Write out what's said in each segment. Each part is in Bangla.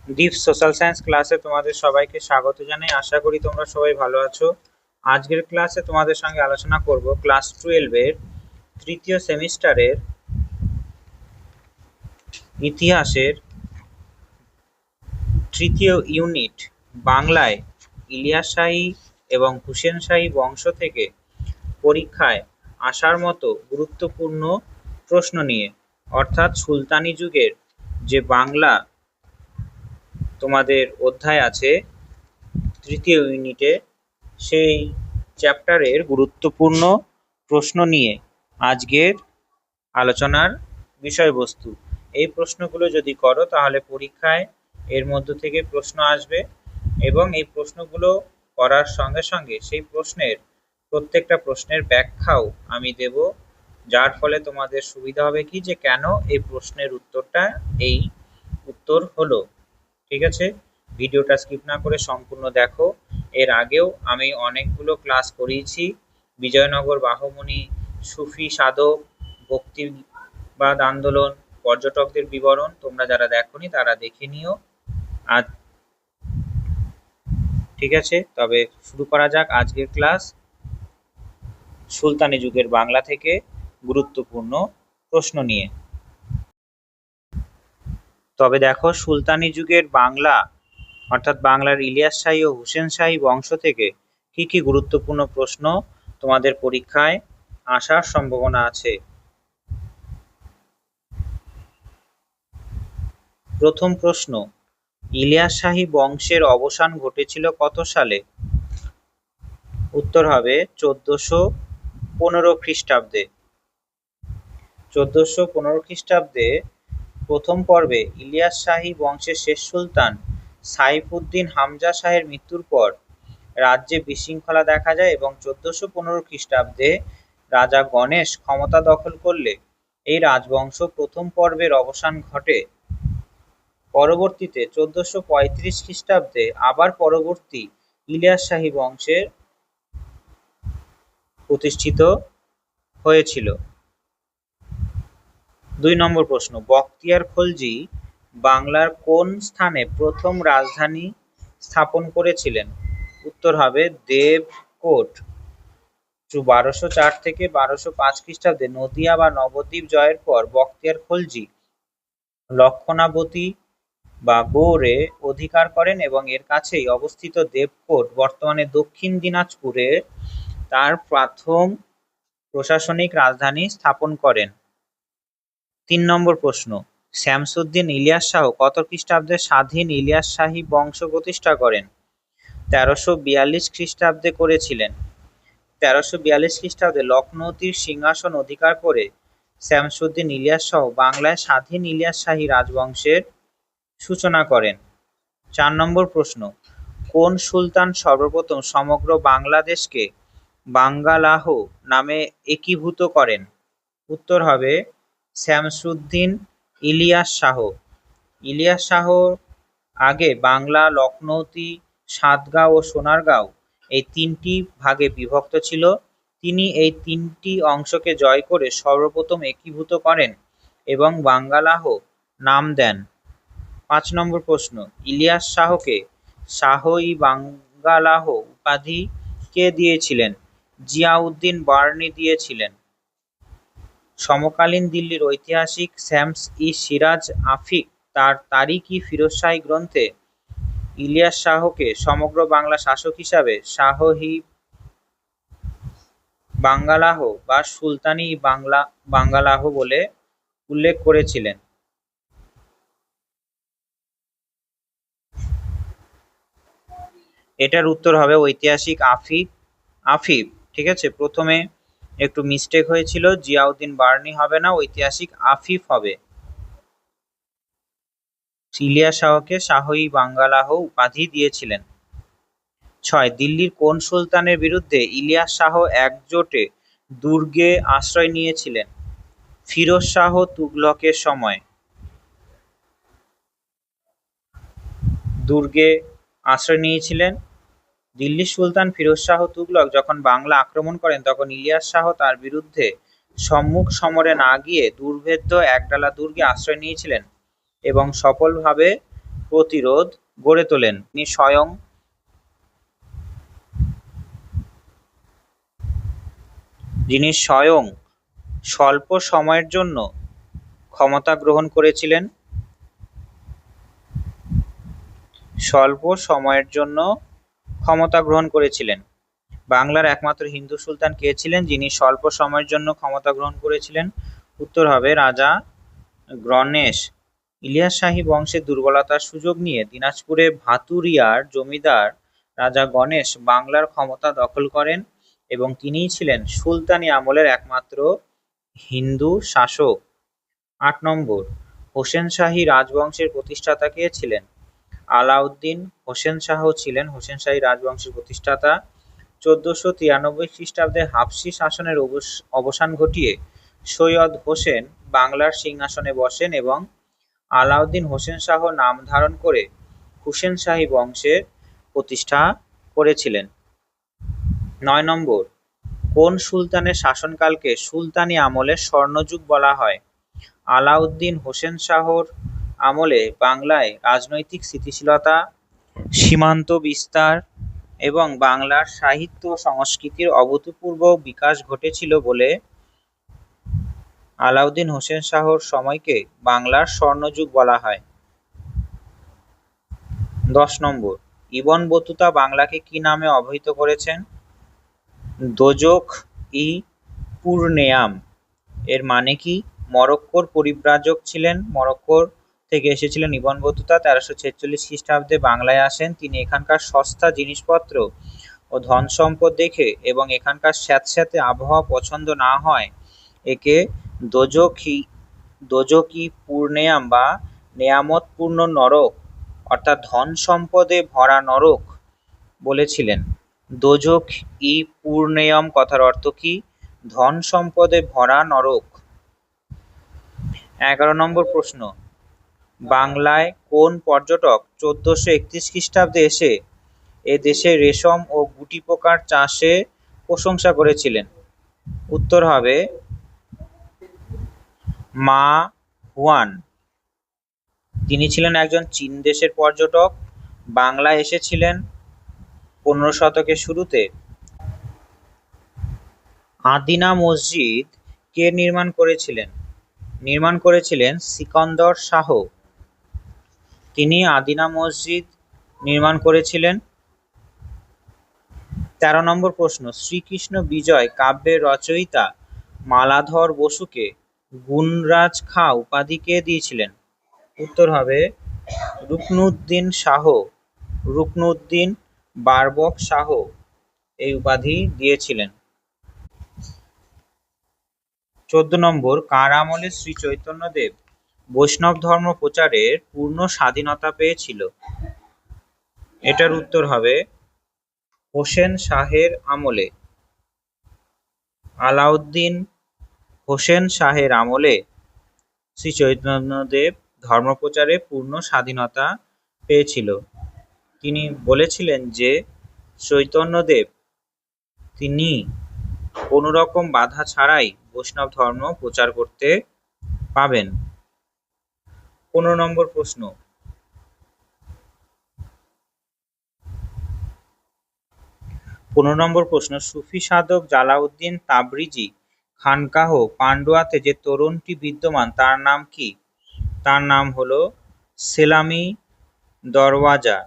ডিপ সোশ্যাল সায়েন্স ক্লাসে তোমাদের সবাইকে স্বাগত জানাই। আশা করি তোমরা সবাই ভালো আছো। আজকের ক্লাসে তোমাদের সঙ্গে আলোচনা করব ক্লাস 12 এর তৃতীয় সেমিস্টারের ইতিহাসের তৃতীয় ইউনিট বাংলায় ইলিয়াস শাহী এবং হুসেন শাহী বংশ থেকে পরীক্ষায় আসার মতো গুরুত্বপূর্ণ প্রশ্ন নিয়ে, অর্থাৎ সুলতানি যুগের যে বাংলা তোমাদের অধ্যায় আছে তৃতীয় ইউনিটে, সেই চ্যাপ্টারের গুরুত্বপূর্ণ প্রশ্ন নিয়ে আজকের আলোচনার বিষয়বস্তু। এই প্রশ্নগুলো যদি করো তাহলে পরীক্ষায় এর মধ্য থেকে প্রশ্ন আসবে এবং এই প্রশ্নগুলো করার সঙ্গে সঙ্গে সেই প্রত্যেকটা প্রশ্নের ব্যাখ্যাও আমি দেব, যার ফলে তোমাদের সুবিধা হবে কি যে কেন এই প্রশ্নের উত্তরটা এই উত্তর হলো। ঠিক আছে, ভিডিওটা স্কিপ না করে সম্পূর্ণ দেখো। এর আগেও আমি অনেকগুলো ক্লাস করিয়েছি, বিজয়নগর বাহমনি, সুফি সাধক, ভক্তিবাদ আন্দোলন, পর্যটকদের বিবরণ। তোমরা যারা দেখোনি তারা দেখে নিও। আজ ঠিক আছে, তবে শুরু করা যাক আজকের ক্লাস সুলতানি যুগের বাংলা থেকে গুরুত্বপূর্ণ প্রশ্ন নিয়ে। তবে দেখো, সুলতানি যুগের বাংলা অর্থাৎ বাংলার ইলিয়াস শাহী ও হুসেন শাহী বংশ থেকে কি কি গুরুত্বপূর্ণ প্রশ্ন তোমাদের পরীক্ষায় আসার সম্ভাবনা আছে। প্রথম প্রশ্ন, ইলিয়াস শাহী বংশের অবসান ঘটেছিল কত সালে? উত্তর হবে 1415 খ্রিস্টাব্দে। 1415 খ্রিস্টাব্দে প্রথম পর্বে ইলিয়াস শাহী বংশের শেষ সুলতান সাইফুদ্দিন হামজা শাহের মৃত্যুর পর রাজ্যে বিশৃঙ্খলা দেখা যায় এবং 1415 খ্রিস্টাব্দে রাজা গণেশ ক্ষমতা দখল করলে এই রাজবংশ প্রথম পর্বের অবসান ঘটে। পরবর্তীতে 1435 খ্রিস্টাব্দে আবার পরবর্তী ইলিয়াস শাহী বংশের প্রতিষ্ঠিত হয়েছিল। 2 নম্বর প্রশ্ন, বখতিয়ার খলজি বাংলার কোন স্থানে প্রথম রাজধানী স্থাপন করেছিলেন? উত্তর হবে দেবকোট। 1204 থেকে 1205 খ্রিস্টাব্দে নদিয়া বা নবদ্বীপ জয়ের পর বখতিয়ার খলজি লক্ষণাবতী বা গৌড়ে অধিকার করেন এবং এর কাছেই অবস্থিত দেবকোট বর্তমানে দক্ষিণ দিনাজপুরে তার প্রথম প্রশাসনিক রাজধানী স্থাপন করেন। 3 নম্বর প্রশ্ন, শামসুদ্দিন ইলিয়াস শাহ কত খ্রিস্টাব্দে স্বাধীন ইলিয়াস শাহী বংশ প্রতিষ্ঠা করেন? 1342 খ্রিস্টাব্দে করেছিলেন। 1342 খ্রিস্টাব্দে লখনৌতির সিংহাসন অধিকার করে শামসুদ্দিন ইলিয়াস শাহ বাংলায় স্বাধীন ইলিয়াস শাহী রাজবংশের সূচনা করেন। 4 নম্বর প্রশ্ন, কোন সুলতান সর্বপ্রথম সমগ্র বাংলাদেশকে বাঙ্গালাহ নামে একীভূত করেন? উত্তর হবে শামসুদ্দিন ইলিয়াস শাহ। ইলিয়াস শাহ আগে বাংলা লখনৌতি, সাতগাঁও ও সোনারগাঁও এই 3টি ভাগে বিভক্ত ছিল। তিনি এই 3টি অংশকে জয় করে সর্বপ্রথম একীভূত করেন এবং বাঙ্গালাহ নাম দেন। 5 নম্বর প্রশ্ন, ইলিয়াস শাহকে শাহ-ই-বাঙ্গালাহ উপাধি কে দিয়েছিলেন? জিয়াউদ্দিন বার্নি দিয়েছিলেন। সমকালীন দিল্লির ঐতিহাসিক শামস-ই-সিরাজ আফিক তার তারিখ-ই-ফিরোজ শাহী গ্রন্থে ইলিয়াস শাহকে সমগ্র বাংলা শাসক হিসাবে শাহ-ই-বাঙ্গালাহ বা সুলতান-ই-বাঙ্গালাহ বলে উল্লেখ করেছিলেন। এটার উত্তর হবে ঐতিহাসিক আফিফ। ঠিক আছে, প্রথমে একটু মিস্টেক হয়েছিল, জিয়াউদ্দিন বার্নি হবে না, ঐতিহাসিক আফিফ হবে। ইলিয়াস শাহকে শাহ-ই-বাঙ্গালাহ উপাধি দিয়েছিলেন। 6, দিল্লির কোন সুলতানের বিরুদ্ধে ইলিয়াস শাহ একজোটে দুর্গে আশ্রয় নিয়েছিলেন? ফিরোজ শাহ তুগলকের সময় দুর্গে আশ্রয় নিয়েছিলেন। দিল্লির সুলতান ফিরোজ শাহ তুগলক যখন বাংলা আক্রমণ করেন তখন ইলিয়াস শাহ তার বিরুদ্ধে সম্মুখ সমরে না গিয়ে দুর্ভেদ্য একডালা দুর্গে আশ্রয় নিয়েছিলেন এবং সফলভাবে প্রতিরোধ গড়ে তোলেন। যিনি স্বয়ং স্বল্প সময়ের জন্য ক্ষমতা গ্রহণ করেছিলেন। বাংলার একমাত্র হিন্দু সুলতান কে ছিলেন যিনি স্বল্প সময়ের জন্য ক্ষমতা গ্রহণ করেছিলেন? উত্তর হবে রাজা গণেশ। ইলিয়াস শাহী বংশের দুর্বলতার সুযোগ নিয়ে দিনাজপুরে ভাতুরিয়ার জমিদার রাজা গণেশ বাংলার ক্ষমতা দখল করেন এবং তিনিই ছিলেন সুলতানি আমলের একমাত্র হিন্দু শাসক। ৮ নম্বর, হোসেন শাহী রাজবংশের প্রতিষ্ঠাতা কে ছিলেন? আলাউদ্দিন হোসেন শাহ ছিলেন হোসেন শাহী রাজবংশের প্রতিষ্ঠাতা। ১৪৯৩ খ্রিস্টাব্দে হাবশি শাসনের অবসান ঘটিয়ে সৈয়দ হোসেন বাংলার সিংহাসনে বসেন এবং আলাউদ্দিন হোসেন শাহ নাম ধারণ করে হুসেন শাহী বংশের প্রতিষ্ঠা করেছিলেন। ৯ নম্বর, কোন সুলতানের শাসনকালকে সুলতানি আমলের স্বর্ণযুগ বলা হয়? আলাউদ্দিন হোসেন শাহর আমলে বাংলায় রাজনৈতিক স্থিতিশীলতা, সীমান্ত বিস্তার এবং বাংলার সাহিত্য ও সংস্কৃতির অভূতপূর্ব বিকাশ ঘটেছিল বলে আলাউদ্দিন হোসেন শাহর সময়কে বাংলার স্বর্ণযুগ বলা হয়। ১০ নম্বর, ইবন বতুতা বাংলাকে কি নামে অভিহিত করেছেন? দোজখ-ই-পুরনেয়াম। এর মানে কি? মরক্কোর পরিব্রাজক ছিলেন। মরক্কোর থেকে এসেছিলেন ইবন বতুতা। ১৩৪৬ খ্রিস্টাব্দে বাংলায় আসেন। তিনি এখানকার সস্তা জিনিসপত্র ও ধন সম্পদ দেখে এবং এখানকার স্যাঁতস্যাঁতে আবহাওয়া পছন্দ না হয় একে দোজখ-ই-পুরনেয়াম বা নেয়ামতপূর্ণ নরক অর্থাৎ ধন সম্পদে ভরা নরক বলেছিলেন। দোজখ-ই-পুরনেয়ম কথার অর্থ কি? ধন সম্পদে ভরা নরক। ১১ নম্বর প্রশ্ন, বাংলায় কোন পর্যটক ১৪৩১ খ্রিস্টাব্দে এসে এ দেশে রেশম ও গুটি পোকার চাষে প্রশংসা করেছিলেন? উত্তর হবে মা হুয়ান। তিনি ছিলেন একজন চীন দেশের পর্যটক। বাংলায় এসেছিলেন ১৫ শতকের শুরুতে। আদিনা মসজিদ কে নির্মাণ করেছিলেন? নির্মাণ করেছিলেন সিকন্দর শাহ। তিনি আদিনা মসজিদ নির্মাণ করেছিলেন। ১৩ নম্বর প্রশ্ন, শ্রীকৃষ্ণ বিজয় কাব্যের রচয়িতা মালাধর বসুকে গুণরাজ খাঁ উপাধি কে দিয়েছিলেন? উত্তর হবে রুকনুদ্দিন শাহ। রুকনুদ্দিন বারবক শাহ এই উপাধি দিয়েছিলেন। ১৪ নম্বর, কার আমলে শ্রী চৈতন্যদেব বৈষ্ণব ধর্ম প্রচারের পূর্ণ স্বাধীনতা পেয়েছিল? এটার উত্তর হবে হোসেন শাহের আমলে। আলাউদ্দিন হোসেন শাহের আমলে শ্রী চৈতন্যদেব ধর্মপ্রচারে পূর্ণ স্বাধীনতা পেয়েছিল। তিনি বলেছিলেন যে চৈতন্যদেব তিনি কোনো রকম বাধা ছাড়াই বৈষ্ণব ধর্ম প্রচার করতে পাবেন। ১৫ নম্বর প্রশ্ন, সুফি সাধক জালাউদ্দিন তাবরিজি খানকাহ পান্ডুয়াতে যে তোরণটি বিদ্যমান তার নাম কি? তার নাম হলো সেলামি দরওয়াজা।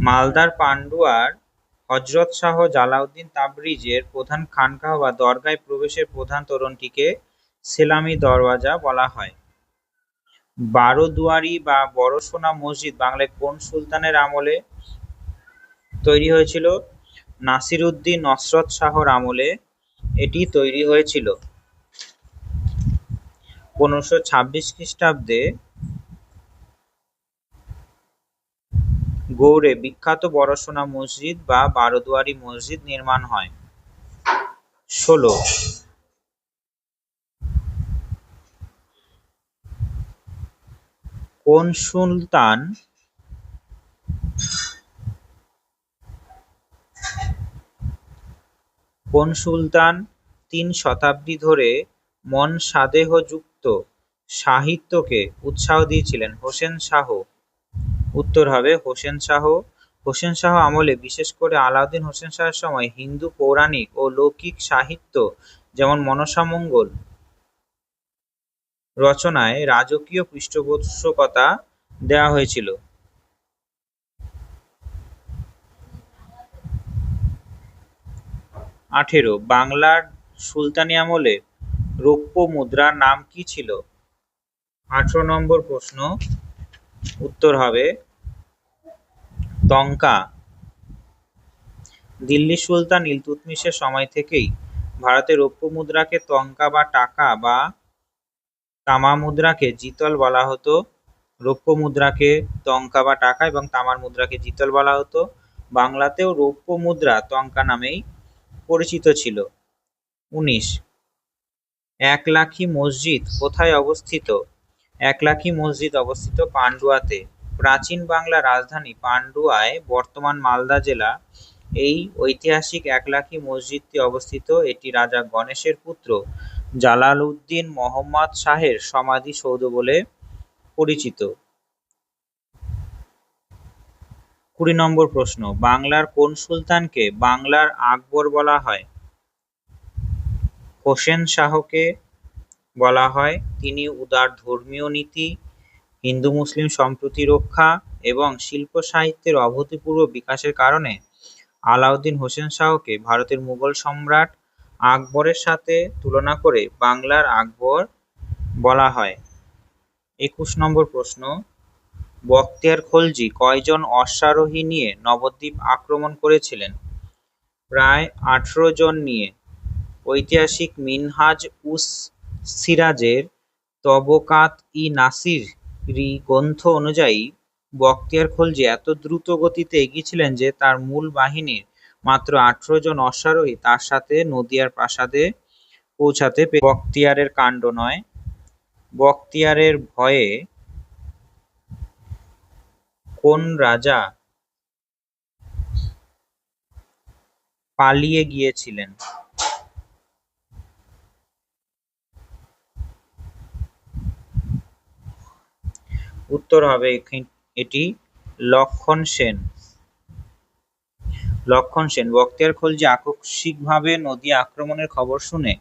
মালদার পান্ডুয়ার হযরত শাহ জালাউদ্দিন তাবরিজের প্রধান খানকাহ বা দরগায় প্রবেশের প্রধান তোরণটিকে সেলামি দরওয়াজা বলা হয়। বারোদুয়ারি বা বড় সোনা মসজিদ বাংলায় কোন সুলতানের আমলে তৈরি হয়েছিল? নাসিরউদ্দিন নসরত শাহর আমলে এটি তৈরি হয়েছিল। ১৫২৬ খ্রিস্টাব্দে গৌড়ে বিখ্যাত বড় সোনা মসজিদ বা বারোদুয়ারি মসজিদ নির্মাণ হয়। ১৬, কোন সুলতান ৩ শতাব্দী ধরে মন সাদেহযুক্ত সাহিত্যকে উৎসাহ দিয়েছিলেন? হোসেন শাহ। উত্তর হবে হোসেন শাহ। হোসেন শাহ আমলে, বিশেষ করে আলাউদ্দিন হোসেন শাহের সময়, হিন্দু পৌরাণিক ও লৌকিক সাহিত্য যেমন মনসামঙ্গল রচনায় রাজকীয় পৃষ্ঠপোষকতা দেওয়া হয়েছিল। 18, বাংলার সুলতানি আমলে রৌপ্য মুদ্রার নাম কি ছিল? 18 নম্বর প্রশ্ন, উত্তর হবে তঙ্কা। দিল্লি সুলতান ইলতুৎমিশের সময় থেকেই ভারতে রৌপ্য মুদ্রাকে তঙ্কা বা টাকা বা তামা মুদ্রাকে জিতল বলা হতো। রৌপ্য মুদ্রাকে তঙ্কা বা টাকা এবং তামার মুদ্রাকে জিতল বলা হতো। বাংলাতেও রৌপ্য মুদ্রা তঙ্কা নামেই পরিচিত ছিল। 19, একলাখী মসজিদ কোথায় অবস্থিত? একলাখী মসজিদ অবস্থিত পান্ডুয়াতে। প্রাচীন বাংলার রাজধানী পান্ডুয়ায়, বর্তমান মালদা জেলা, এই ঐতিহাসিক একলাখী মসজিদটি অবস্থিত। এটি রাজা গণেশের পুত্র জালালউদ্দিন মোহাম্মদ শাহের সমাধিসৌধ বলে পরিচিত। 20 নম্বর প্রশ্ন, বাংলার কোন সুলতানকে বাংলার আকবর বলা হয়? হোসেন শাহকে বলা হয়। তিনি উদার ধর্মীয় নীতি, হিন্দু মুসলিম সম্প্রীতি রক্ষা এবং শিল্প সাহিত্যের অভূতপূর্ব বিকাশের কারণে আলাউদ্দিন হোসেন শাহকে ভারতের মুঘল সম্রাট আকবরের সাথে তুলনা করে বাংলার আকবর বলা হয়। 21 নম্বর প্রশ্ন, বখতিয়ার খলজি কয়জন অশ্বারোহী নিয়ে নবদ্বীপ আক্রমণ করেছিলেন? প্রায় 18 জন নিয়ে। ঐতিহাসিক মিনহাজ উস সিরাজের তবকাত-ই-নাসিরি গ্রন্থ অনুযায়ী বখতিয়ার খলজি এত দ্রুত গতিতে এগিয়েছিলেন যে তার মূল বাহিনীর মাত্র 18 জন অশ্বারোহী তার সাথে নদিয়ার প্রাসাদে পৌঁছাতে পেরেছিল। বখতিয়ারের কাণ্ড নয়। বখতিয়ারের ভয়ে কোন রাজা পালিয়ে গিয়েছিলেন? উত্তর হবে এটি লক্ষণ সেন। লক্ষণ সেন। বখতিয়ার খলজি আকস্মিকভাবে নদিয়া আক্রমণের খবর শুনে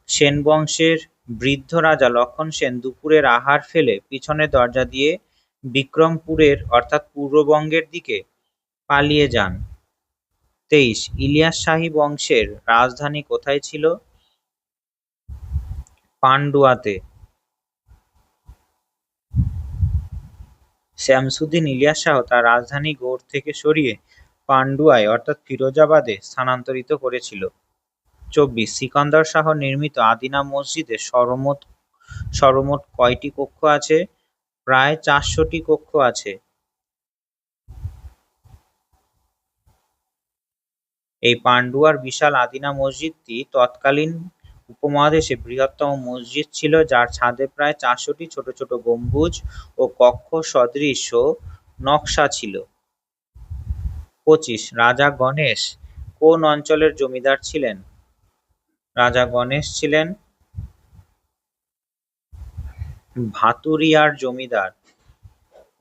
সেন বংশের বৃদ্ধ রাজা লক্ষণ সেন দুপুরের আহার ফেলে পিছনের দরজা দিয়ে বিক্রমপুরের অর্থাৎ পূর্ববঙ্গের দিকে পালিয়ে যান। 23, ইলিয়াস শাহী বংশের রাজধানী কোথায় ছিল? পান্ডুয়াতে। শামসুদ্দিন ইলিয়াস শাহ তার রাজধানী গৌড় থেকে সরিয়ে পান্ডুয়ায় অর্থাৎ ফিরোজাবাদে স্থানান্তরিত করেছিল। 24, সিকান্দার শাহ নির্মিত আদিনা মসজিদে সর্বমোট কয়টি কক্ষ আছে? প্রায় 400টি কক্ষ আছে। এই পান্ডুয়ার বিশাল আদিনা মসজিদটি তৎকালীন উপমহাদেশে বৃহত্তম মসজিদ ছিল, যার ছাদে প্রায় 400টি ছোট ছোট গম্বুজ ও কক্ষ সদৃশ নকশা ছিল। 25, রাজা গণেশ কোন অঞ্চলের জমিদার ছিলেন? রাজা গণেশ ছিলেন ভাতুরিয়ার জমিদার।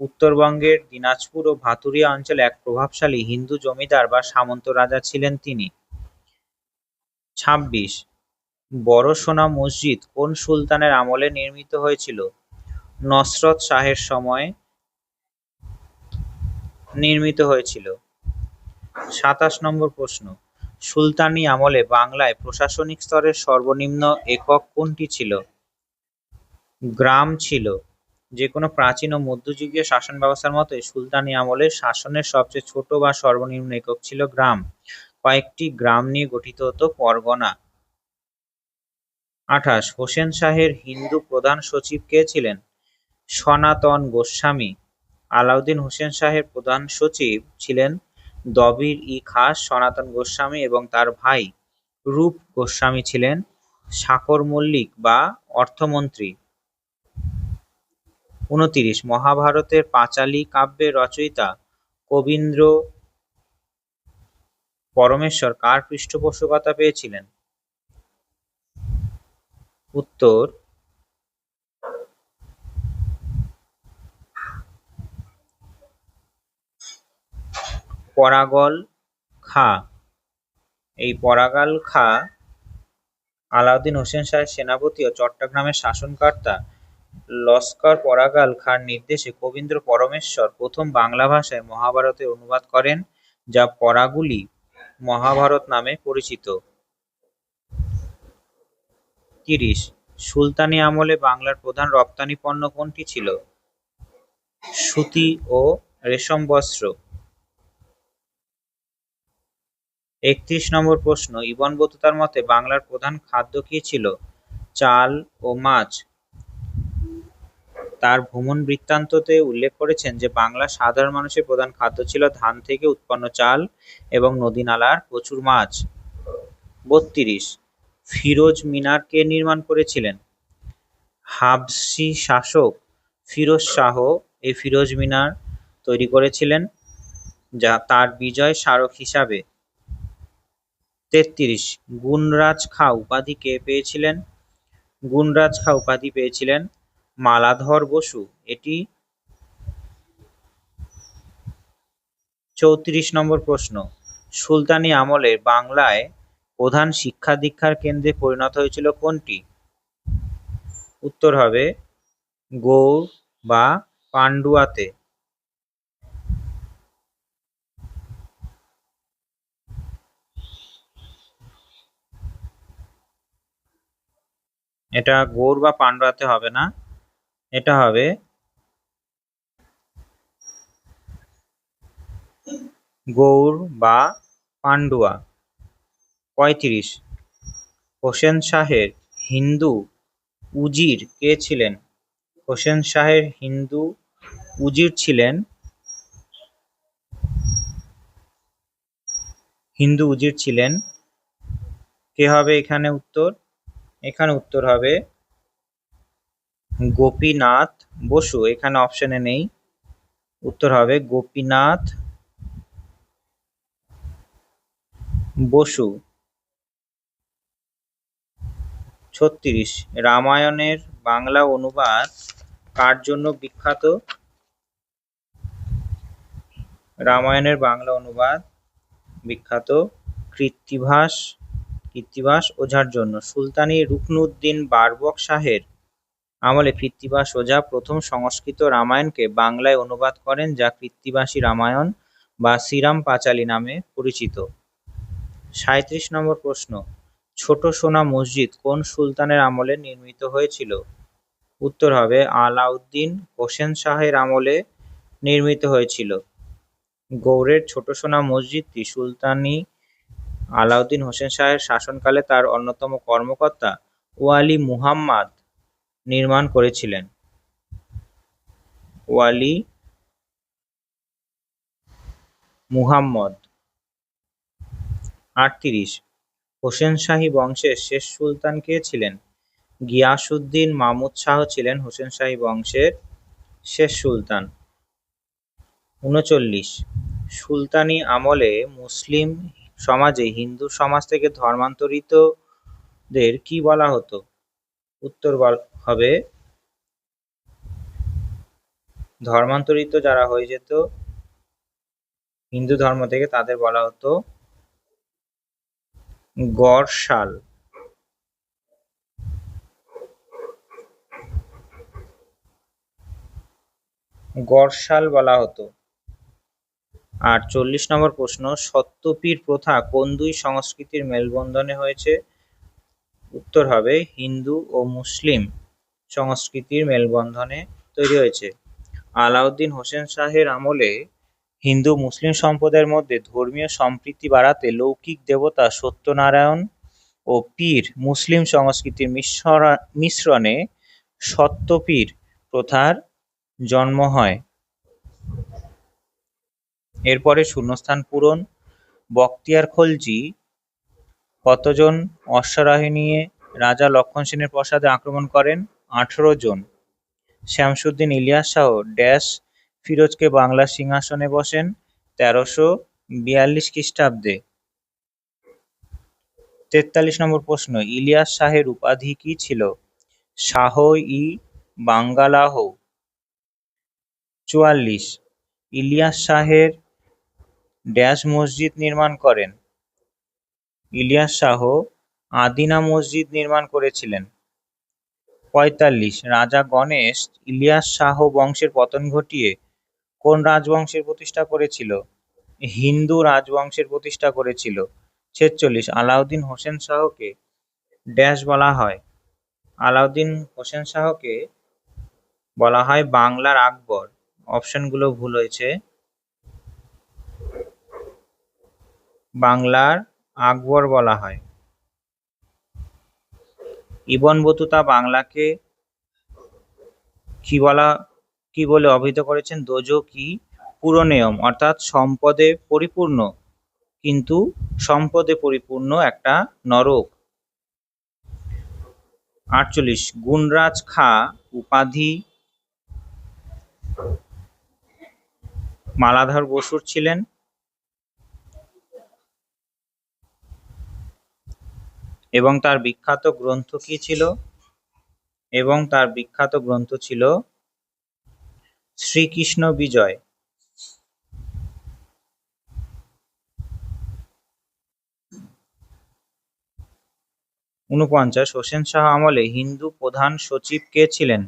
উত্তরবঙ্গের দিনাজপুর ও ভাতুরিয়া অঞ্চলে এক প্রভাবশালী হিন্দু জমিদার বা সামন্ত রাজা ছিলেন তিনি। 26, বড় সোনা মসজিদ কোন সুলতানের আমলে নির্মিত হয়েছিল? নসরত শাহের সময় নির্মিত হয়েছিল। 27 নম্বর প্রশ্ন, সুলতানি আমলে বাংলায় প্রশাসনিক স্তরের সর্বনিম্ন একক কোনটি ছিল? গ্রাম ছিল। যে কোনো প্রাচীন ও মধ্যযুগীয় শাসন ব্যবস্থার মতোই সুলতানি আমলে শাসনের সবচেয়ে ছোট বা সর্বনিম্ন একক ছিল গ্রাম। কয়েকটি গ্রাম নিয়ে গঠিত হতো পরগনা। 28, হোসেন শাহের হিন্দু প্রধান সচিব কে ছিলেন? সনাতন গোস্বামী। আলাউদ্দিন হোসেন শাহের প্রধান সচিব ছিলেন দবির-ই-খাস সনাতন গোস্বামী এবং তার ভাই রূপ গোস্বামী ছিলেন শাকর মল্লিক বা অর্থমন্ত্রী। 29, মহাভারতের পাঁচালী কাব্যের রচয়িতা কবীন্দ্র পরমেশ্বর কার পৃষ্ঠপোষকতা পেয়েছিলেন? উত্তর পরাগল খাঁ। এই পরাগাল খাঁ আলাউদ্দিন হোসেন শাহের সেনাপতি ও চট্টগ্রামের শাসনকর্তা লস্কর পরাগাল খাঁর নির্দেশে কবীন্দ্র পরমেশ্বর প্রথম বাংলা ভাষায় মহাভারতের অনুবাদ করেন, যা পরাগুলি মহাভারত নামে পরিচিত। ৩০ সুলতানি আমলে বাংলার প্রধান রপ্তানি পণ্য কোনটি ছিল? সুতি ও রেশম বস্ত্র। ৩১ নম্বর প্রশ্ন, ইবন বতুতার মতে বাংলার প্রধান খাদ্য কি ছিল? চাল ও মাছ। তার ভ্রমণ বৃত্তান্ততে উল্লেখ করেছেন যে বাংলার সাধারণ মানুষের প্রধান খাদ্য ছিল ধান থেকে উৎপন্ন চাল এবং নদী নালার প্রচুর মাছ। ৩২ ফিরোজ মিনার কে নির্মাণ করেছিলেন? হাবশি শাসক ফিরোজ শাহ এই ফিরোজ মিনার তৈরি করেছিলেন, যা তার বিজয় স্মারক হিসাবে। ৩৩ গুণরাজ খাঁ উপাধি কে পেয়েছিলেন? গুণরাজ খাঁ উপাধি পেয়েছিলেন মালাধর বসু। এটি ৩৪ নম্বর প্রশ্ন, সুলতানি আমলের বাংলায় প্রধান শিক্ষা দীক্ষার কেন্দ্রে পরিণত হয়েছিল কোনটি? উত্তর হবে গৌড় বা পান্ডুয়াতে। এটা গৌড় বা পান্ডুয়াতে হবে না, এটা হবে গৌড় বা পান্ডুয়া। ৩৫ হোসেন শাহের হিন্দু উজির কে ছিলেন? হোসেন শাহের হিন্দু উজির ছিলেন কে হবে এখানে উত্তর? এখানে উত্তর হবে গোপীনাথ বসু। এখানে অপশনে নেই, উত্তর হবে গোপীনাথ বসু। ৩৬ রামায়ণের বাংলা অনুবাদ কার জন্য বিখ্যাত? রামায়ণের বাংলা অনুবাদ বিখ্যাত কৃত্তিবাস ওঝার জন্য। সুলতানি রুকনুদ্দিন বারবক শাহের আমলে কৃত্তিবাস ওঝা প্রথম সংস্কৃত রামায়ণকে বাংলায় অনুবাদ করেন, যা কৃত্তিবাসী রামায়ণ বা শ্রীরাম পাঁচালী নামে পরিচিত। ৩৭ নম্বর প্রশ্ন, ছোট সোনা মসজিদ কোন সুলতানের আমলে নির্মিত হয়েছিল? উত্তর হবে আলাউদ্দিন হোসেন শাহের আমলে নির্মিত হয়েছিল। গৌড়ের ছোট সোনা মসজিদটি সুলতানি আলাউদ্দিন হোসেন শাহের শাসনকালে তার অন্যতম কর্মকর্তা ওয়ালি মুহাম্মদ নির্মাণ করেছিলেন। ওয়ালি মুহাম্মদ। ৩৮ হোসেন শাহী বংশের শেষ সুলতান কে ছিলেন? গিয়াসউদ্দিন মাহমুদ শাহ ছিলেন হোসেন শাহী বংশের শেষ সুলতান। ৩৯ সুলতানি আমলে মুসলিম সমাজে হিন্দু সমাজ থেকে ধর্মান্তরিতদের কি বলা হতো? উত্তর হবে ধর্মান্তরিত যারা হয়ে যেত হিন্দু ধর্ম থেকে তাদের বলা হতো গরশাল। বলা হতো। আর ৪০ নম্বর প্রশ্ন, সত্যপীর প্রথা কোন দুই সংস্কৃতির মেলবন্ধনে হয়েছে? উত্তর হবে হিন্দু ও মুসলিম সংস্কৃতির মেলবন্ধনে তৈরি হয়েছে। আলাউদ্দিন হোসেন শাহের আমলে হিন্দু মুসলিম সম্প্রদায়ের মধ্যে ধর্মীয় সম্প্রীতি বাড়াতে লৌকিক দেবতা সত্যনারায়ণ ও পীর মুসলিম সংস্কৃতির মিশ্রণে সত্যপীর প্রথার জন্ম হয়। এরপরে শূন্যস্থান পূরণ। বখতিয়ার খলজি কতজন অশ্বারোহী নিয়ে রাজা লক্ষণ সেনের প্রাসাদে আক্রমণ করেন? ১৮ জন। শামসুদ্দিন ইলিয়াস শাহ ড্যাশ ফিরোজকে বাংলার সিংহাসনে বসেন ১৩৪২ খ্রিস্টাব্দে। ৪৩ নম্বর প্রশ্ন, ইলিয়াস শাহের উপাধি কি ছিল? শাহ-ই বাঙ্গালাহ। ৪৪ ইলিয়াস শাহের ড্যাশ মসজিদ নির্মাণ করেন? ইলিয়াস শাহ আদিনা মসজিদ নির্মাণ করেছিলেন। 45, রাজা গণেশ ইলিয়াস শাহ বংশের পতন ঘটিয়ে কোন রাজবংশের প্রতিষ্ঠা করেছিল? হিন্দু রাজবংশের প্রতিষ্ঠা করেছিল। 46, আলাউদ্দিন হোসেন শাহকে ড্যাশ বলা হয়? আলাউদ্দিন হোসেন শাহকে বলা হয় বাংলার আকবর। অপশনগুলো ভুল হয়েছে। বাংলার আকবর বলা হয়। ইবন বতুতা বাংলাকে কি বলে অভিহিত করেছেন? দোজখী পুরনিয়ম, অর্থাৎ সম্পদে পরিপূর্ণ, কিন্তু সম্পদে পরিপূর্ণ একটা নরক। 48, গুণরাজ খাঁ উপাধি মালাধর বসুর ছিলেন। এবং তার বিখ্যাত গ্রন্থ কি ছিল? এবং তার বিখ্যাত গ্রন্থ ছিল শ্রীকৃষ্ণ বিজয়। 49, হোসেন শাহ আমলে হিন্দু প্রধান সচিব কে ছিলেন?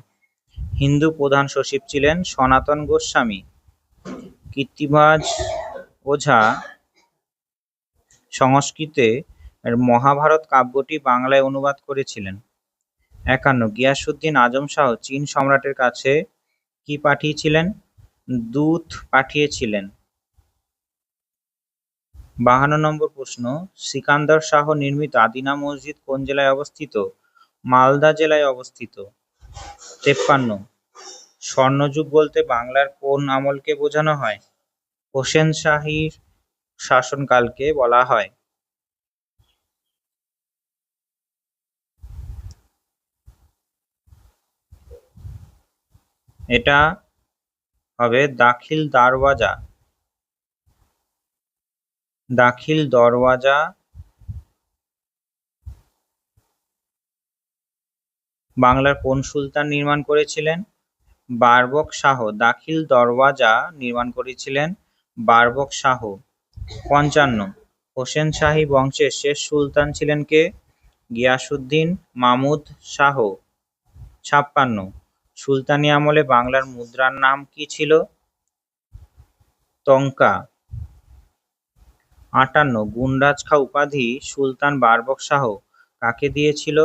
হিন্দু প্রধান সচিব ছিলেন সনাতন গোস্বামী। কীর্তিবাজ ওঝা সংস্কৃতে মহাভারত কাব্যটি বাংলায় অনুবাদ করেছিলেন। 51, গিয়াসউদ্দিন আজম শাহ চীন সম্রাটের কাছে কি পাঠিয়েছিলেন? দূত পাঠিয়েছিলেন। 52 নম্বর প্রশ্ন, সিকান্দার শাহ নির্মিত আদিনা মসজিদ কোন জেলায় অবস্থিত? মালদা জেলায় অবস্থিত। 53, স্বর্ণযুগ বলতে বাংলার কোন আমলকে বোঝানো হয়? হোসেন শাহীর শাসনকালকে বলা হয়। এটা হবে দাখিল দারওয়াজা। দাখিল দরওয়াজা বাংলার কোন সুলতান নির্মাণ করেছিলেন? বারবক শাহ। দাখিল দরওয়াজা নির্মাণ করেছিলেন বারবক শাহ। 55, হোসেন শাহী বংশের শেষ সুলতান ছিলেন কে? গিয়াসউদ্দিন মাহমুদ শাহ। 56, সুলতানি আমলে বাংলার মুদ্রার নাম কি ছিল? টঙ্কা। 58, গুণরাজ খাঁ উপাধি সুলতান বারবক শাহ কাকে দিয়েছিল?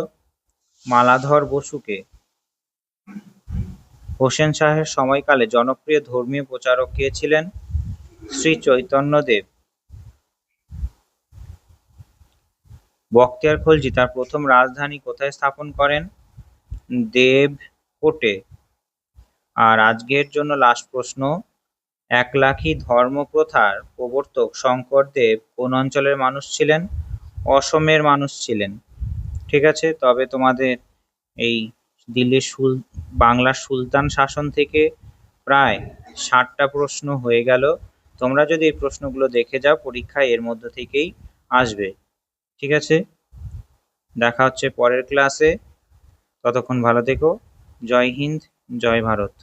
মালাধর বসুকে। হোসেন শাহের সময়কালে জনপ্রিয় ধর্মীয় প্রচারক কে ছিলেন? শ্রী চৈতন্যদেব। বখতিয়ার খলজি তার প্রথম রাজধানী কোথায় স্থাপন করেন? দেবকোটে। আর আজকের জন্য লাস্ট প্রশ্ন, একলাখী ধর্মপ্রথার প্রবর্তক শঙ্করদেব কোন অঞ্চলের মানুষ ছিলেন? অসমের মানুষ ছিলেন। ঠিক আছে, তবে তোমাদের এই দিল্লির বাংলার সুলতান শাসন থেকে প্রায় 60টা প্রশ্ন হয়ে গেল। তোমরা যদি এই প্রশ্নগুলো দেখে যাও পরীক্ষায় এর মধ্যে থেকেই আসবে। ঠিক আছে, দেখা হচ্ছে পরের ক্লাসে। ততক্ষণ ভালো থেকো। জয় হিন্দ, জয় ভারত।